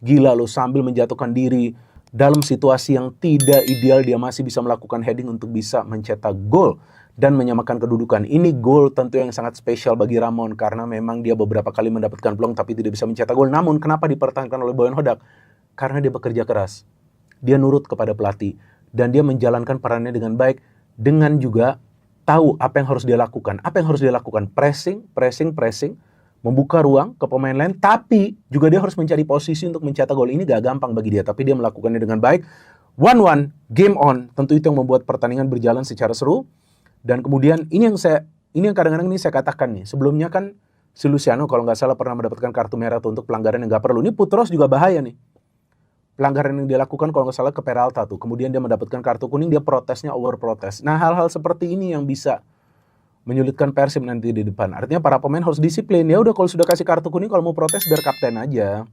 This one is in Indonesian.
gila loh, sambil menjatuhkan diri dalam situasi yang tidak ideal, dia masih bisa melakukan heading untuk bisa mencetak gol dan menyamakan kedudukan. Ini gol tentu yang sangat spesial bagi Ramon karena memang dia beberapa kali mendapatkan peluang tapi tidak bisa mencetak gol. Namun kenapa dipertahankan oleh Boyan Hodak? Karena dia bekerja keras. Dia nurut kepada pelatih dan dia menjalankan perannya dengan baik, dengan juga tahu apa yang harus dia lakukan. Apa yang harus dia lakukan? Pressing, membuka ruang ke pemain lain, tapi juga dia harus mencari posisi untuk mencetak gol. Ini gak gampang bagi dia, tapi dia melakukannya dengan baik. 1-1, game on. Tentu itu yang membuat pertandingan berjalan secara seru. Dan kemudian ini yang kadang-kadang ini saya katakan nih. Sebelumnya kan si Luciano kalau nggak salah pernah mendapatkan kartu merah untuk pelanggaran yang nggak perlu. Ini Putros juga bahaya nih. Pelanggaran yang dia lakukan kalau nggak salah ke Peralta tuh. Kemudian dia mendapatkan kartu kuning, dia protesnya over protes. Nah, hal-hal seperti ini yang bisa menyulitkan Persib nanti di depan. Artinya para pemain harus disiplin. Ya udah, kalau sudah kasih kartu kuning, kalau mau protes biar kapten aja.